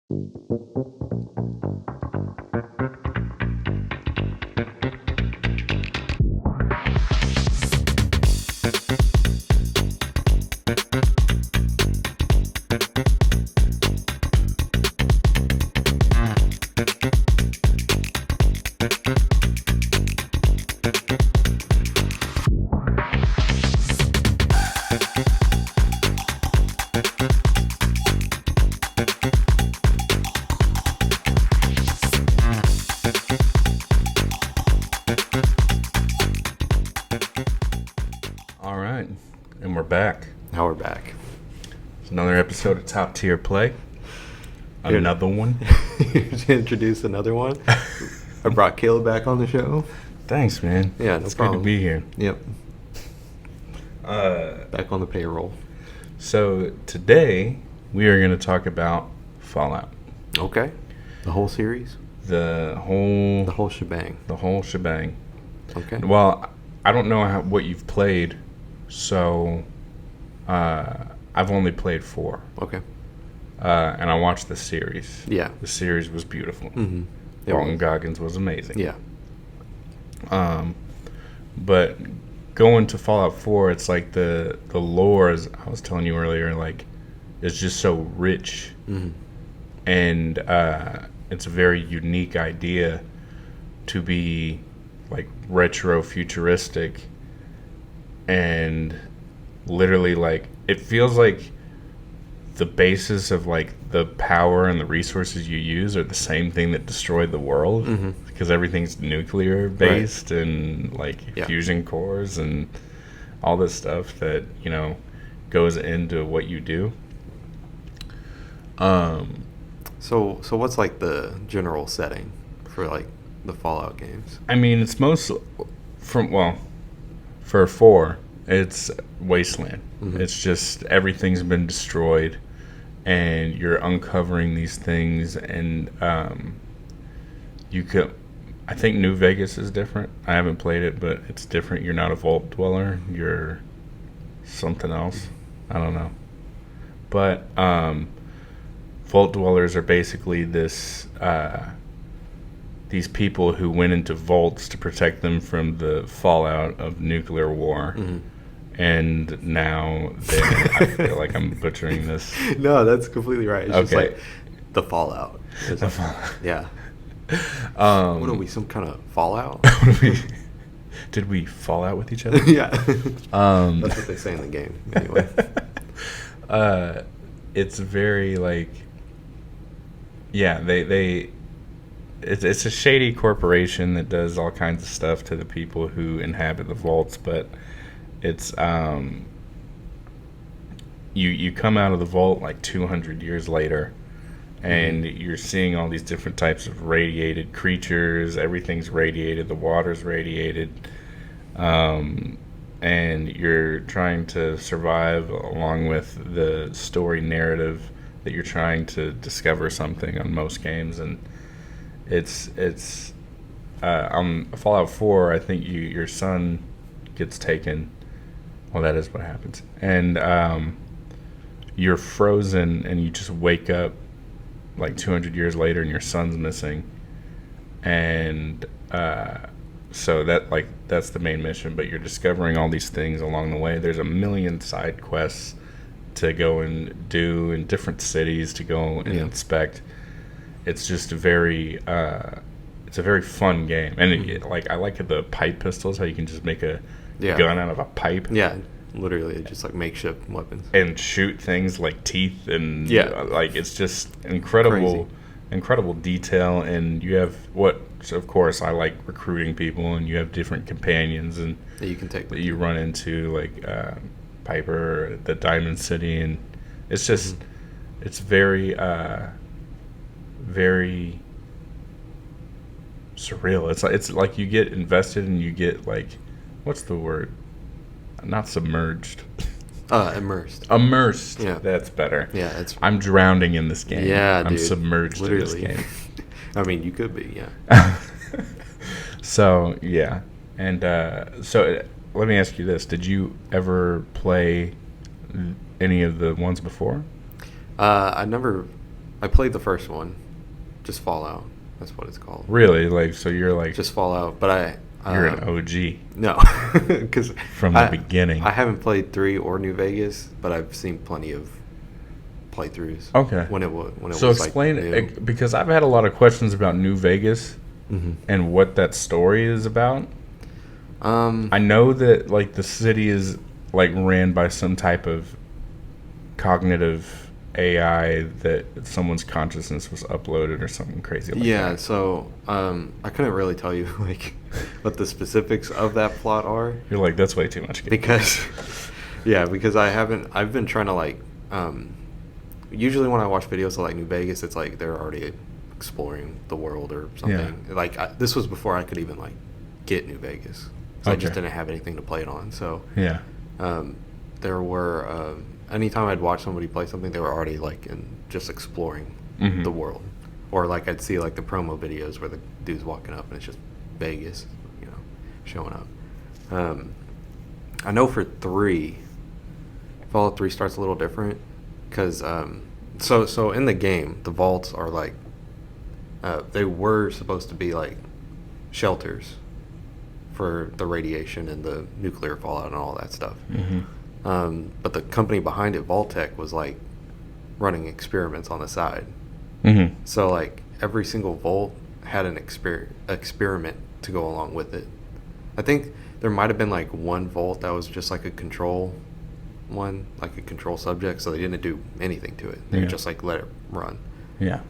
All right, and we're back. Now we're back. It's another episode of Top Tier Play. Here- Another one. To introduce another one, I brought Caleb back on the show. Thanks, man. Yeah, no it's problem. good to be here. Yep. Back on the payroll. So today we are going to talk about Fallout. Okay. The whole series? The whole shebang. shebang. Okay. Well, I don't know what you've played, so I've only played 4. Okay. And I watched the series. Yeah. The series was beautiful. Mm-hmm. Walton Goggins was amazing. Yeah. But going to Fallout 4, it's like the lore, as I was telling you earlier, like, is just so rich. Mm-hmm. And it's a very unique idea to be, like, retro futuristic. And literally, like, it feels like the basis of, like, the power and the resources you use are the same thing that destroyed the world. Mm-hmm. Because everything's nuclear based and like fusion cores and all this stuff that, you know, goes into what you do. So what's like the general setting for like the Fallout games? I mean, it's most for 4, it's wasteland. Mm-hmm. It's just everything's been destroyed and you're uncovering these things and you could. I think New Vegas is different. I haven't played it, but it's different. You're not a vault dweller. You're something else. I don't know. But vault dwellers are basically these people who went into vaults to protect them from the fallout of nuclear war. Mm-hmm. And now I feel like I'm butchering this. No, that's completely right. It's just Okay. like the Fallout. Yeah. What are we, some kind of Fallout? Did we fall out with each other? Yeah. That's what they say in the game, anyway. It's very like, yeah, it's a shady corporation that does all kinds of stuff to the people who inhabit the vaults, but it's you come out of the vault like 200 years later. And you're seeing all these different types of radiated creatures. Everything's radiated. The water's radiated. And you're trying to survive along with the story narrative that you're trying to discover something on most games. And it's on Fallout 4, I think your son gets taken. Well, that is what happens. And you're frozen and you just wake up like 200 years later and your son's missing. And so that's the main mission, but you're discovering all these things along the way. There's a million side quests to go and do in different cities to go and inspect. It's just it's a very fun game. And I like the pipe pistols, how you can just make a gun out of a pipe. Yeah, literally just like makeshift weapons. And shoot things like teeth and like it's just incredible detail. And you have so of course I like recruiting people, and you have different companions and that you can take that you run into, like Piper, the Diamond City, and it's just it's very very surreal. It's like you get invested and you get like, what's the word? Not submerged. Immersed. Yeah. That's better. Yeah, I'm drowning in this game. Yeah, I'm dude. submerged Literally. in this game. I mean, you could be, yeah. So, yeah. And so let me ask you this. Did you ever play any of the ones before? I never I played the first one, just Fallout. That's what it's called. Really? Like, so you're like Just Fallout, but you're an OG no, because from the beginning. I haven't played 3 or New Vegas, but I've seen plenty of playthroughs. Okay. When it was So explain it, because I've had a lot of questions about New Vegas and what that story is about. I know that like the city is like ran by some type of cognitive AI that someone's consciousness was uploaded or something crazy like that. So I couldn't really tell you like what the specifics of that plot are. You're like, that's way too much. Because I've been trying to like usually when I watch videos of like New Vegas, it's like they're already exploring the world or something. Yeah. Like this was before I could even like get New Vegas. So I just didn't have anything to play it on. So yeah. There were anytime I'd watch somebody play something, they were already like just exploring the world, or like I'd see like the promo videos where the dude's walking up and it's just Vegas, showing up. I know for 3, Fallout 3 starts a little different because so in the game the vaults are like they were supposed to be like shelters for the radiation and the nuclear fallout and all that stuff. But the company behind it, Vault-Tec, was like running experiments on the side. So like every single vault had an experiment to go along with it. I think there might have been like one vault that was just like a control one, like a control subject, so they didn't do anything to it. They just like let it run. Yeah.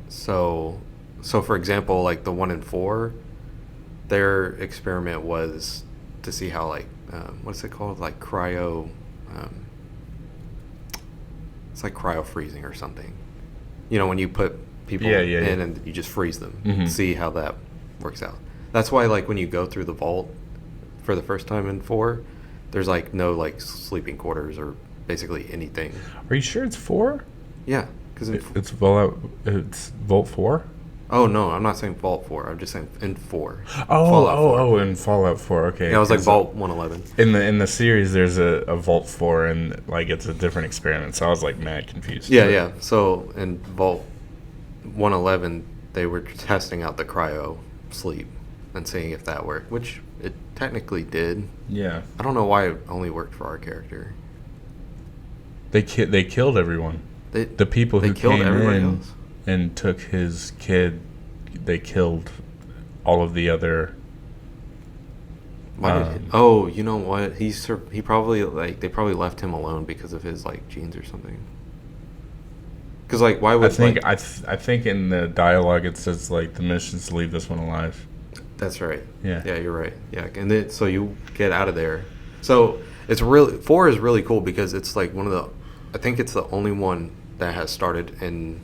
So for example, like the 1 in 4, their experiment was to see how like what's it called, like cryo it's like cryo freezing or something, when you put people in and you just freeze them, see how that works out. That's why like when you go through the vault for the first time in 4, there's like no like sleeping quarters or basically anything. Are you sure it's 4? Yeah, because it's Vault 4. Oh no, I'm not saying Vault 4. I'm just saying in 4. In Fallout 4. Okay. Yeah, it was like Vault 111. In the series, there's a Vault 4, and like it's a different experiment. So I was like mad confused. Yeah. So in Vault 111, they were testing out the cryo sleep and seeing if that worked, which it technically did. Yeah. I don't know why it only worked for our character. They killed everyone. The people who came in and took his kid, they killed all of the other. You know what? He probably they probably left him alone because of his like genes or something. Because like why would I think in the dialogue it says like the mission's to leave this one alive. That's right. Yeah. Yeah, you're right. Yeah, and then so you get out of there. So it's really 4 is really cool because it's like I think it's the only one that has started in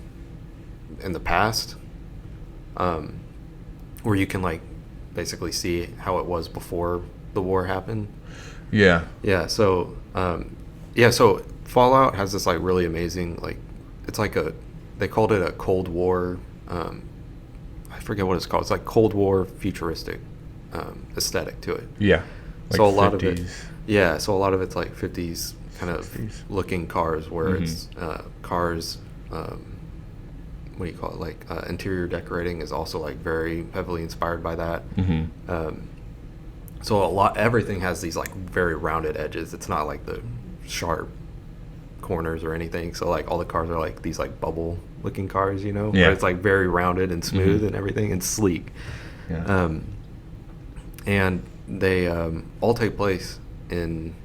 the past, where you can like basically see how it was before the war happened. Yeah. So so Fallout has this like really amazing, like it's like they called it a Cold War, I forget what it's called. It's like Cold War futuristic aesthetic to it. Yeah. Like so a lot 50s. Of it. So a lot of it's like 50s kind of 50s. Looking cars where it's cars. What do you call it? Like interior decorating is also like very heavily inspired by that. So everything has these like very rounded edges. It's not like the sharp corners or anything. So like all the cars are like these like bubble looking cars, where it's like very rounded and smooth and everything and sleek. Yeah. And they all take place in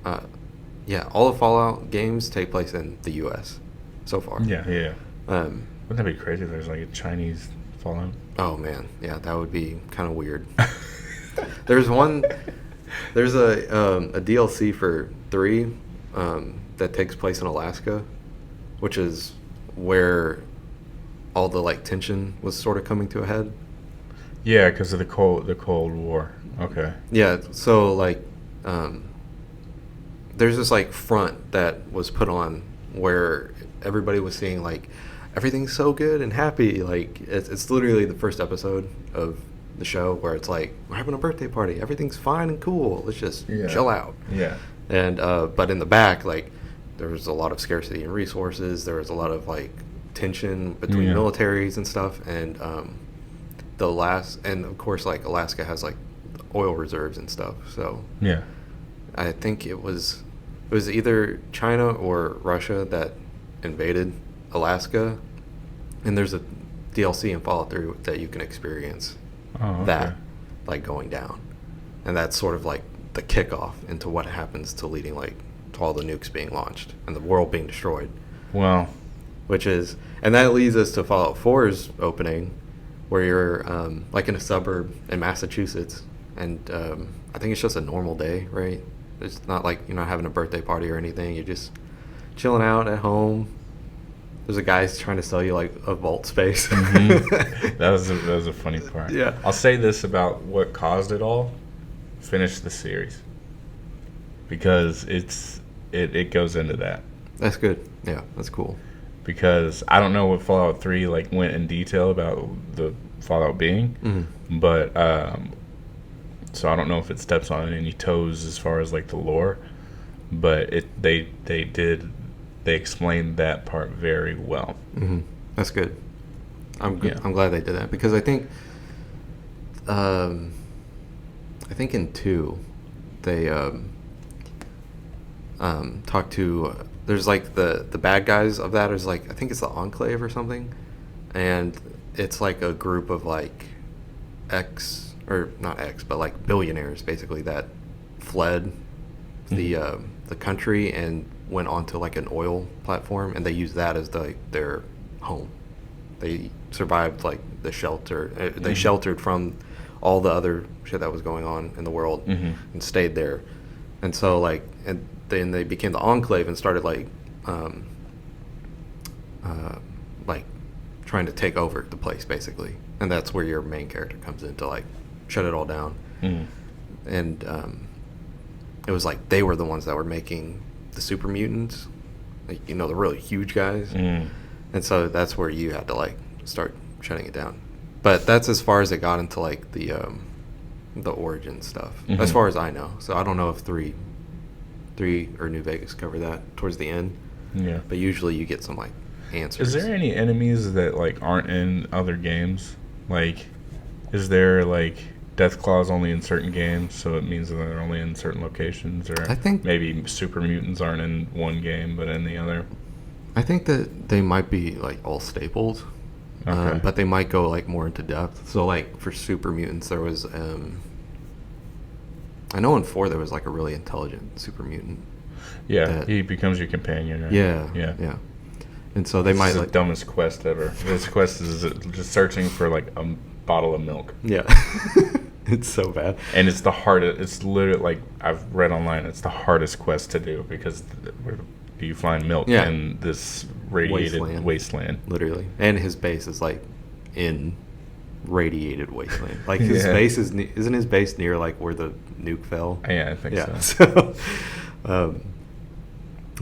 all the Fallout games take place in the US so far. Yeah. Wouldn't that be crazy if there's like a Chinese Fallout? Oh man, yeah, that would be kind of weird. There's a DLC for 3 that takes place in Alaska, which is where all the like tension was sort of coming to a head. Yeah, because of the Cold War. Okay. Yeah, so like there's this like front that was put on where everybody was seeing like everything's so good and happy. Like it's literally the first episode of the show where it's like we're having a birthday party, everything's fine and cool. Let's just chill out. Yeah. And but in the back, like there was a lot of scarcity in resources. There was a lot of like tension between Yeah. militaries and stuff, and and of course like Alaska has like oil reserves and stuff. So Yeah. I think it was either China or Russia that invaded Alaska, and there's a DLC in Fallout 3 that you can experience Oh, okay. that like going down, and that's sort of like the kickoff into what happens to leading like to all the nukes being launched and the world being destroyed, Well, and that leads us to Fallout 4's opening, where you're like in a suburb in Massachusetts, and I think it's just a normal day, right? It's not like you're not having a birthday party or anything. You're just chilling out at home. There's a guy trying to sell you like a vault space. mhm. that was a funny part. Yeah. I'll say this about what caused it all: finish the series, because it goes into that. That's good. Yeah, that's cool. Because I don't know what Fallout 3 like went in detail about the Fallout being, Mm-hmm. but so I don't know if it steps on any toes as far as like the lore, but they explained that part very well. Mm-hmm. That's good. I'm Yeah. I'm glad they did that, because I think in 2 they talk to there's like the bad guys of that is like, I think it's the Enclave or something, and it's like a group of like but like billionaires basically that fled the country and went onto like an oil platform, and they used that as their home. They survived like the shelter. They sheltered from all the other shit that was going on in the world, and stayed there. And so like, and then they became the Enclave and started like trying to take over the place basically. And that's where your main character comes in to like shut it all down. And it was like they were the ones that were making the super mutants, like, the really huge guys. And so that's where you had to like start shutting it down. But that's as far as it got into like the origin stuff, as far as I know. So I don't know if 3 or New Vegas cover that towards the end. Yeah. But usually you get some like answers. Is there any enemies that like aren't in other games? Like, is there like death claws only in certain games, so it means that they're only in certain locations? Or I think- maybe super mutants aren't in one game but in the other. I think that they might be like all stapled, Okay. but they might go like more into depth. So like for super mutants, there was I know in 4 there was like a really intelligent super mutant. Yeah, that- he becomes your companion, right? Yeah. And so they This might is the like dumbest quest ever. This quest is just searching for like a bottle of milk. yeah. It's so bad. And it's the hardest. It's literally like I've read online. It's the hardest quest to do because where do you find milk Yeah. in this radiated wasteland? Literally. And his base is like in radiated wasteland. Like his Yeah. base isn't his base near like where the nuke fell? Yeah, I think Yeah. so.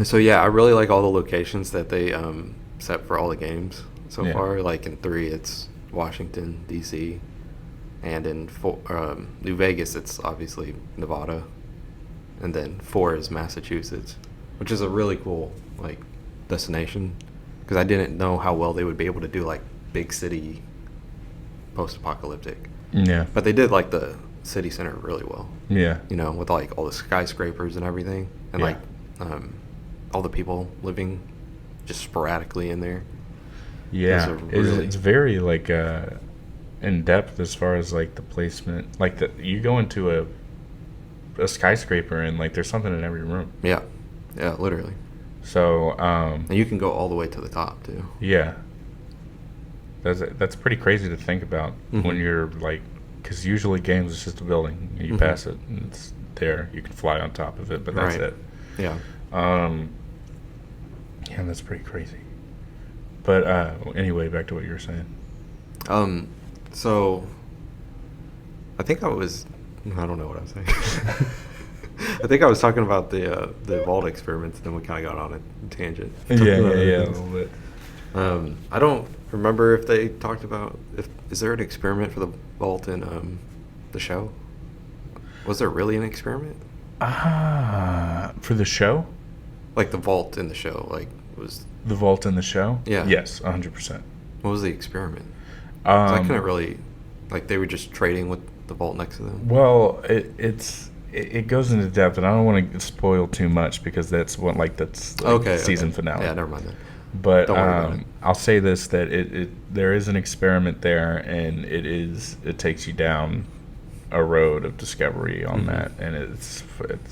So yeah, I really like all the locations that they set for all the games so Yeah. far. Like in 3, it's Washington D.C., and in New Vegas, it's obviously Nevada, and then 4 is Massachusetts, which is a really cool like destination, because I didn't know how well they would be able to do like big city post-apocalyptic, Yeah. but they did like the city center really well. Yeah. With like all the skyscrapers and everything, and Yeah. like all the people living just sporadically in there. Yeah. Those are really- It's very like in depth as far as like the placement. Like you go into a skyscraper and like there's something in every room. Yeah, literally. So And you can go all the way to the top too. yeah. That's pretty crazy to think about when you're like, because usually games is just a building. You pass it and it's there. You can fly on top of it, but that's Right. it. Yeah. Yeah, that's pretty crazy. But anyway, back to what you were saying. So I think I don't know what I was saying. I think I was talking about the vault experiments, then we kind of got on a tangent. Yeah, a little bit. I don't remember if they talked about is there an experiment for the vault in the show? Was there really an experiment? For the show? Like the vault in the show, like was The vault in the show? Yeah. Yes, 100%. what was the experiment? 'Cause I couldn't Um, really like they were just trading with the vault next to them. well, it goes into depth, and I don't want to spoil too much because that's Okay, season okay. finale. Yeah, never mind then. But Don't worry about it. I'll say this, that there is an experiment there, and it takes you down a road of discovery on Mhm. that, and it's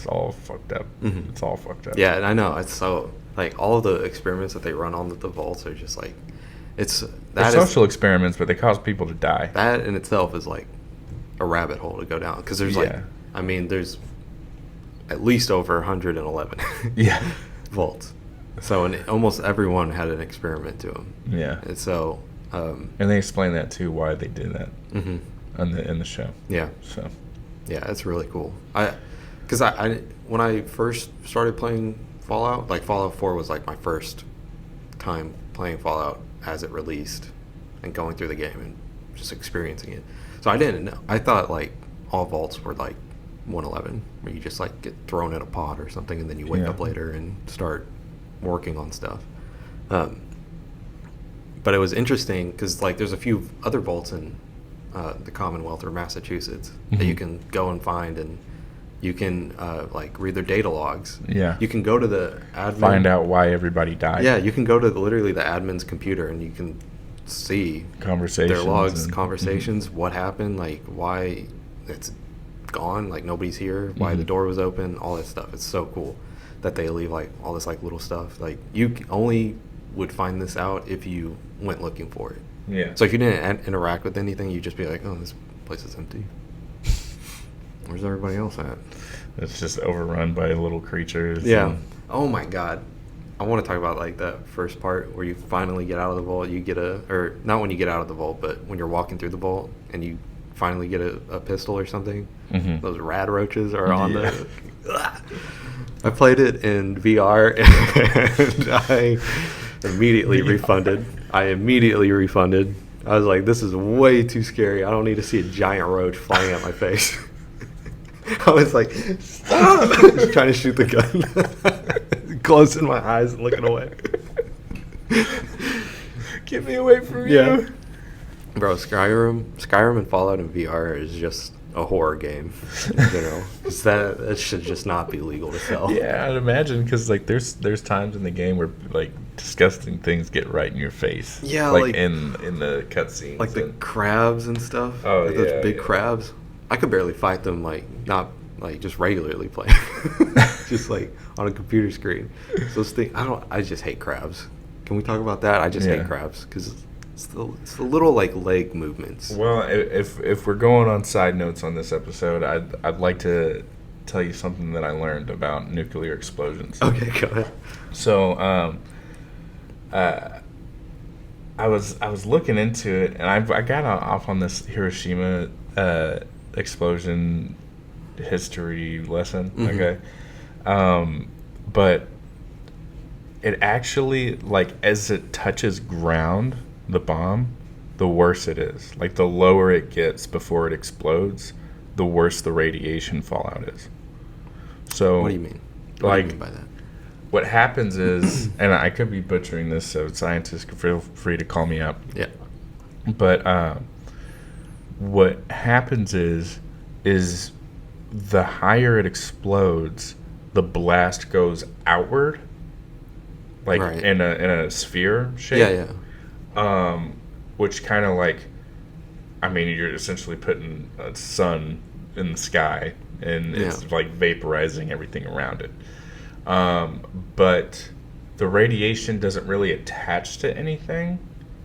all fucked up. Mhm. It's all fucked up. Yeah, and I know it's so like all of the experiments that they run on the vaults are just like it's They're that is social experiments, but they cause people to die. that in itself is like a rabbit hole to go down because there's like Yeah. I mean there's at least over 111 Yeah. vaults. So and almost everyone had an experiment to them. Yeah. And so And they explain that too, why they did that mhm. in the show. Yeah. So Yeah, it's really cool. Because I when I first started playing Fallout, like Fallout 4 was like my first time playing Fallout as it released and going through the game and just experiencing it. So I didn't know. I thought like all vaults were like 111, where you just like get thrown in a pod or something and then you wake Yeah. up later and start working on stuff. But it was interesting because like there's a few other vaults in the Commonwealth or Massachusetts that you Mhm. can go and find, and you can like read their data logs. Yeah. You can go to the admin. Find out why everybody died. Yeah, you can go to literally the admin's computer and you can see Conversations. their logs, and- conversations, what happened, like why it's gone, like nobody's here, why the Mhm. door was open, all that stuff. It's so cool that they leave like all this like little stuff. Like you only would find this out if you went looking for it. Yeah. So if you didn't interact with anything, you'd just be like, oh, this place is empty. Where's everybody else at? It's just overrun by little creatures. Yeah. and- Oh my god. I want to talk about like that first part where you finally get out of the vault. You get or not when you get out of the vault, but when you're walking through the vault and you finally get a pistol or something. Mhm. Those rad roaches are on Yeah. the. I played it in VR and I immediately refunded. I was like, this is way too scary. I don't need to see a giant roach flying at my face. I was like, stop! Just trying to shoot the gun. Closing my eyes and looking away. Get me away from Yeah. you. Bro, Skyrim and Fallout in VR is just a horror game. You know, that should just not be legal to sell. Yeah, I'd imagine because like there's times in the game where like disgusting things get right in your face. Yeah, like, like- in the cutscenes. Like the and- crabs and stuff. Oh, like those yeah, big yeah. crabs. I could barely fight them. Like not like just regularly playing. Just like on a computer screen. So those things, I just hate crabs. Can we talk about that? I just Yeah. hate crabs because it's the little like leg movements. Well, if we're going on side notes on this episode, I'd like to tell you something that I learned about nuclear explosions. Okay, go ahead. So, I was looking into it, and I got off on this Hiroshima explosion history lesson. Mhm. Okay, but it actually, like, as it touches ground, the bomb, the worse it is. Like, the lower it gets before it explodes, the worse the radiation fallout is. So What do you mean? What like- do you mean by that? what happens is, and I could be butchering this, so scientists can feel free to call me up. Yeah. But what happens is the higher it explodes, the blast goes outward, like Right. in a sphere shape. Yeah, yeah. Which kind of like, I mean, you're essentially putting a sun in the sky, and it's Yeah. like vaporizing everything around it. But the radiation doesn't really attach to anything,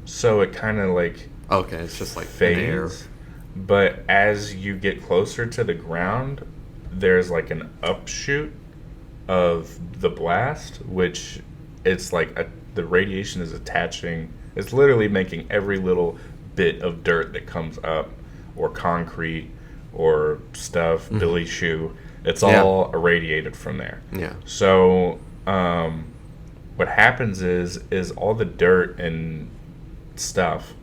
so it kind of like Okay, it's just like in the air. fades. But as you get closer to the ground, there's like an upshoot of the blast, which it's like the radiation is attaching. It's literally making every little bit of dirt that comes up, or concrete, or stuff, Billy shoe. It's Yeah. all irradiated from there. Yeah. So, what happens is all the dirt and stuff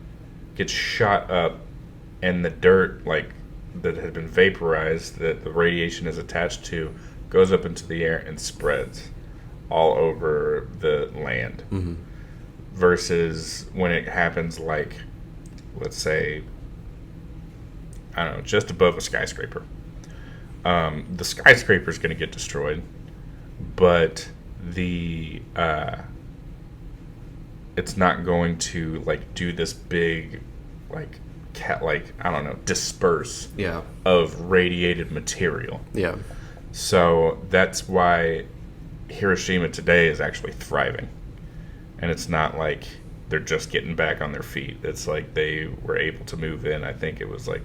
gets shot up, and the dirt, like, that has been vaporized, that the radiation is attached to, goes up into the air and spreads. all over the land. Mm-hmm. Versus when it happens, like, let's say, I don't know, just above a skyscraper. The skyscraper is going to get destroyed, but it's not going to like do this big, like, I don't know, disperse Yeah. of radiated material. Yeah. So that's why Hiroshima today is actually thriving. And it's not like they're just getting back on their feet. It's like they were able to move in. I think it was like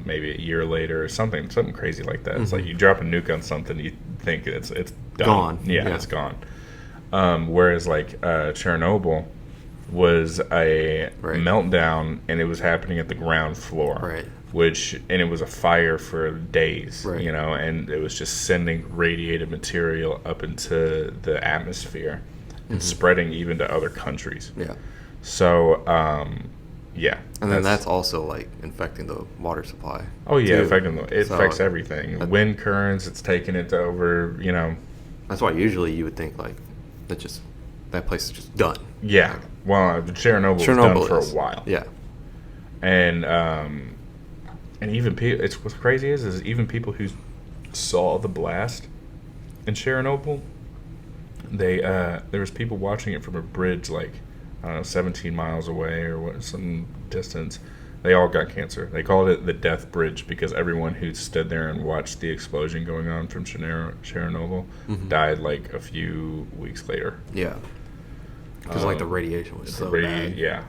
maybe a year later or something crazy like that. It's like you drop a nuke on something, you think it's done. Gone. Yeah, Yeah. it's gone. Whereas like Chernobyl was a Right. meltdown, and it was happening at the ground floor. Right. And it was a fire for days, Right. and it was just sending radiated material up into the atmosphere and spreading even to other countries. Yeah. So, yeah. And then that's also like infecting the water supply. Oh yeah, too. it So, affects everything. Wind currents, it's taking it over. That's why usually you would think like that place is just done. Yeah. Well, Chernobyl was done for is. a while. Yeah. And even people. It's what's crazy is even people who saw the blast in Chernobyl, there was people watching it from a bridge like, I don't know, 17 miles away or some distance. They all got cancer. They called it the death bridge because everyone who stood there and watched the explosion going on from Chernobyl died like a few weeks later. Yeah. Because like the radiation was so bad. Yeah.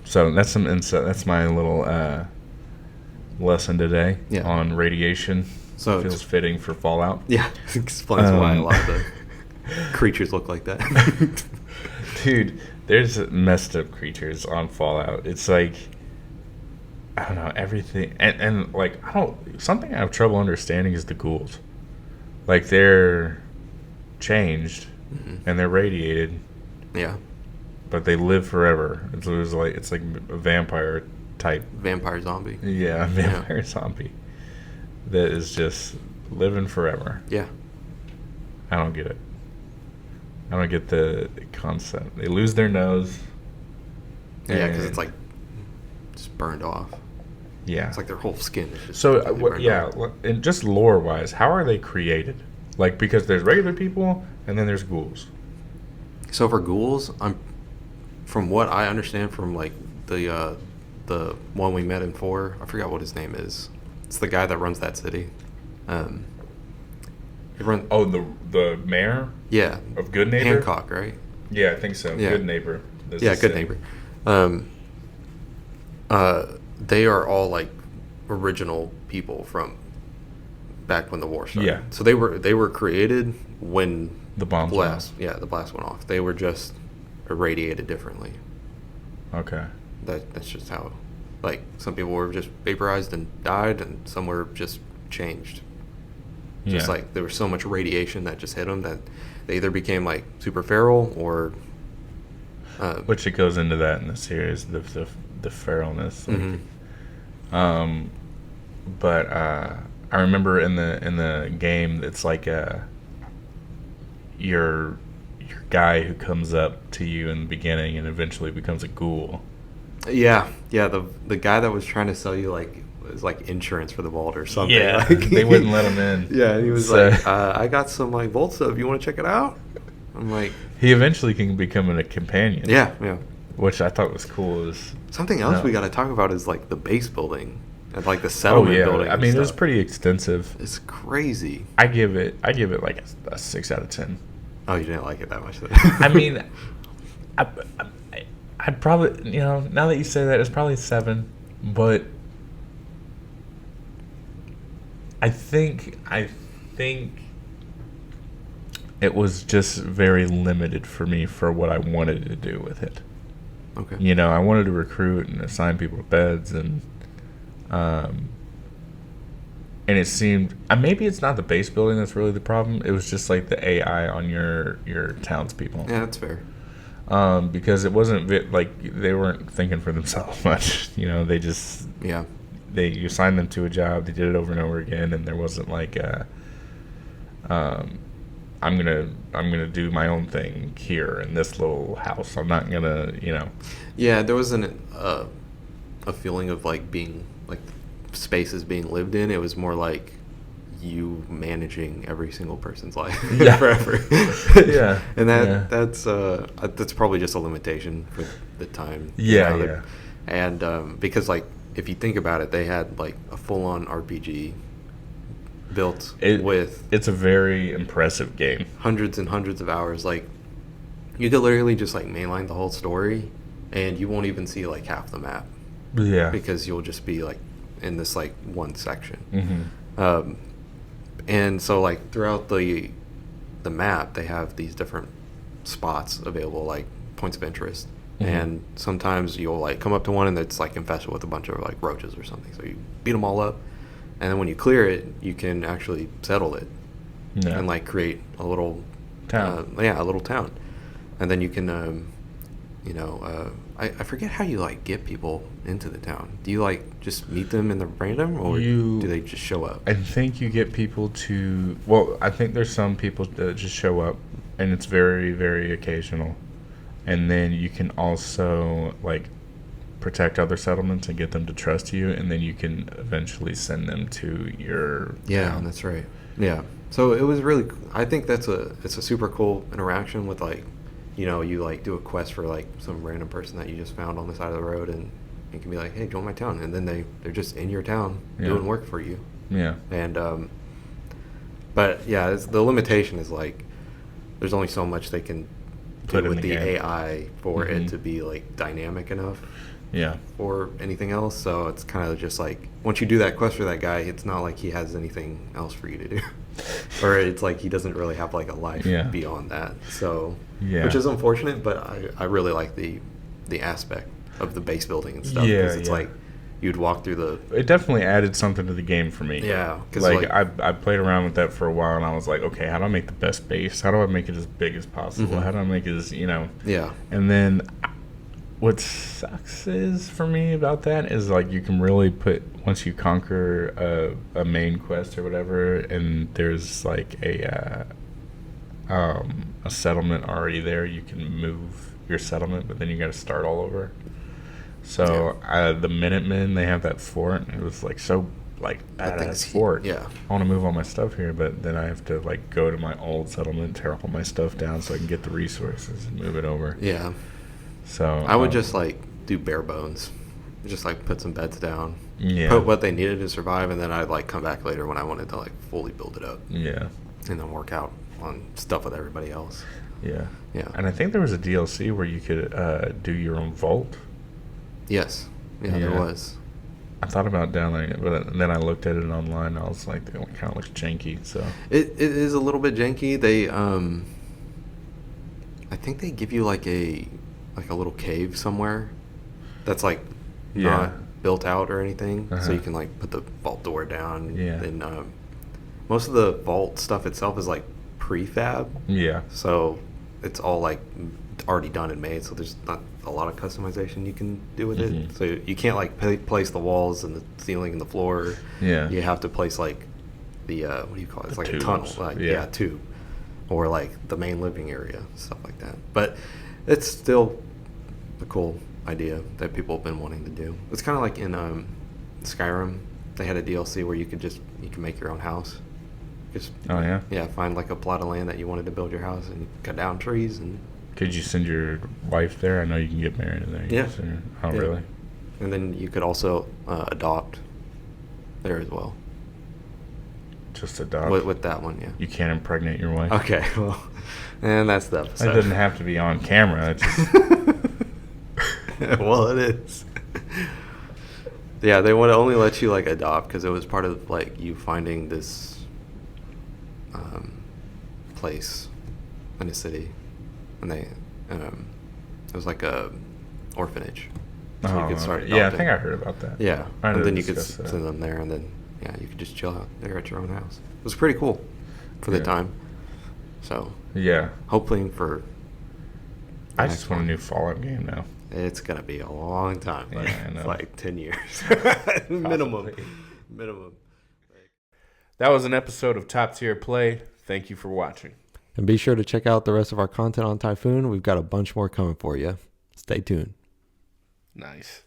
So that's some insight. That's my little lesson today on radiation. So it feels fitting for Fallout. Yeah, explains why a lot of the creatures look like that. Dude, there's messed up creatures on Fallout. It's like, I don't know, everything. And like, something I have trouble understanding is the ghouls. Like, they're changed and they're radiated. Yeah. But they live forever. It's like a vampire type. Vampire zombie. Yeah, vampire zombie. That is just living forever. Yeah. I don't get it. I don't get the concept. They lose their nose. Yeah, because it's like just burned off. Yeah. It's like their whole skin is just. So, burned off. and just lore wise, how are they created? Like, because there's regular people and then there's ghouls. So for ghouls, from what I understand from like the one we met in 4, I forgot what his name is. It's the guy that runs that city. The mayor? Yeah. Of Good Neighbor? Hancock, right? Yeah, I think so. Yeah. Good Neighbor. Yeah, Good Neighbor. They are all like original people from back when the war started. Yeah. So they were created when the bomb blast. Yeah, the blast went off. They were just irradiated differently. Okay. That's just how. Like some people were just vaporized and died, and some were just changed. Just like there was so much radiation that just hit them that they either became like super feral or. Which it goes into that in the series, the feralness. Like, but I remember in the game, it's like your guy who comes up to you in the beginning and eventually becomes a ghoul. Yeah. The guy that was trying to sell you like it was like insurance for the vault or something. Yeah, like, they wouldn't let him in. Yeah, he was like, I got some like vault stuff. You want to check it out? I'm like, he eventually can become a companion. Yeah. Which I thought was cool. Is something else we got to talk about is like the base building and like the settlement building. I mean, it was pretty extensive. It's crazy. I give it like a 6 out of 10. Oh, you didn't like it that much then. I mean, I'd probably, now that you say that, it's probably 7, but I think it was just very limited for me for what I wanted to do with it. Okay. I wanted to recruit and assign people to beds, and it seemed maybe it's not the base building that's really the problem. It was just like the AI on your townspeople. Yeah, that's fair. Because it wasn't like they weren't thinking for themselves much. They just you assigned them to a job, they did it over and over again, and there wasn't like I'm gonna do my own thing here in this little house. I'm not gonna, Yeah, there wasn't a feeling of like being like spaces being lived in. It was more like you managing every single person's life Yeah. forever. Yeah. And Yeah. that's probably just a limitation for the time. Yeah, They're- yeah. And because like if you think about it, they had like a full-on RPG built with It's a very impressive game. hundreds and hundreds of hours. Like you could literally just like mainline the whole story, and you won't even see like half the map Yeah. because you'll just be like in this like one section. Mm-hmm. And so like throughout the map, they have these different spots available, like points of interest. Mhm. And sometimes you'll like come up to one and it's like infested with a bunch of like roaches or something. So you beat them all up, and then when you clear it, you can actually settle it Yeah. and like create a little Town. a little town. And then you can I forget how you like get people into the town. Do you like just meet them in the random, or do they just show up? I think you get people to. Well, I think there's some people that just show up, and it's very, very occasional. And then you can also like protect other settlements and get them to trust you, and then you can eventually send them to your Yeah, town. that's right. Yeah. So it was really. I think it's a super cool interaction with like, you like do a quest for like some random person that you just found on the side of the road, and you can be like, hey, join my town, and then they're just in your town Yeah. doing work for you. Yeah. And but yeah, the limitation is like there's only so much they can Put do in with the the game. AI for Mhm. it to be like dynamic enough Yeah. or anything else. So it's kind of just like once you do that quest for that guy, it's not like he has anything else for you to do, or it's like he doesn't really have like a life Yeah. beyond that. So Yeah. which is unfortunate, but I really like the aspect of the base building and stuff, Yeah, because it's yeah. like you'd walk through the It definitely added something to the game for me. Yeah, 'cause, like, like- I played around with that for a while, and I was like, okay, how do I make the best base? How do I make it as big as possible? Mhm. How do I make it as yeah And then what sucks is for me about that is like you can really put once you conquer a main quest or whatever, and there's like a settlement already there, you can move your settlement, but then you got to start all over. So the Minutemen, they have that fort. It was like so like That badass thing's fort. yeah. I want to move all my stuff here, but then I have to like go to my old settlement, tear all my stuff down so I can get the resources and move it over. Yeah. So I would just like do bare bones, just like put some beds down, yeah, put what they needed to survive, and then I'd like come back later when I wanted to like fully build it up yeah, and then work out on stuff with everybody else. yeah. Yeah. And I think there was a DLC where you could do your own vault. Yes. Yeah, there Yeah. was. I thought about downloading it, but then I looked at it online. And I was like, it kind of looks janky. So It is a little bit janky. They I think they give you like a little cave somewhere that's like Yeah. not built out or anything, so Uh-huh. you can like put the vault door down. Yeah. And most of the vault stuff itself is like prefab, yeah, so it's all like already done and made. So there's not a lot of customization you can do with Mhm. it. So you can't like place the walls and the ceiling and the floor. yeah, You have to place like the what do you call it? It's The like tubes. a tunnel, like Yeah. tube, or like the main living area, stuff like that. But it's still a cool idea that people have been wanting to do. It's kind of like in Skyrim. They had a DLC where you can make your own house. Just Oh yeah. find like a plot of land that you wanted to build your house, and you cut down trees and Could you send your wife there? I know you can get married in there. You Yeah. can send her- Oh Yeah. really? and then you could also adopt there as well Just adopt. with that one. Yeah. You can't impregnate your wife. Okay. Well, and that's the episode. It doesn't have to be on camera. It's just, Well, it is. Yeah, they would only let you like adopt because it was part of like you finding this place in a city, and they it was like a orphanage, so you could start adopting. yeah, I think I heard about that. Yeah, I and know then you could discuss that. send them there, and then you could just chill out there at your own house. It was pretty cool for the Yeah. time. So Yeah. hopefully for I next just want a one. new Fallout game now. It's gonna be a long time. But Yeah, I know. It's like 10 years minimum. Possibly. Minimum. That was an episode of Top Tier Play. Thank you for watching. And be sure to check out the rest of our content on Typhoon. We've got a bunch more coming for you. Stay tuned. Nice.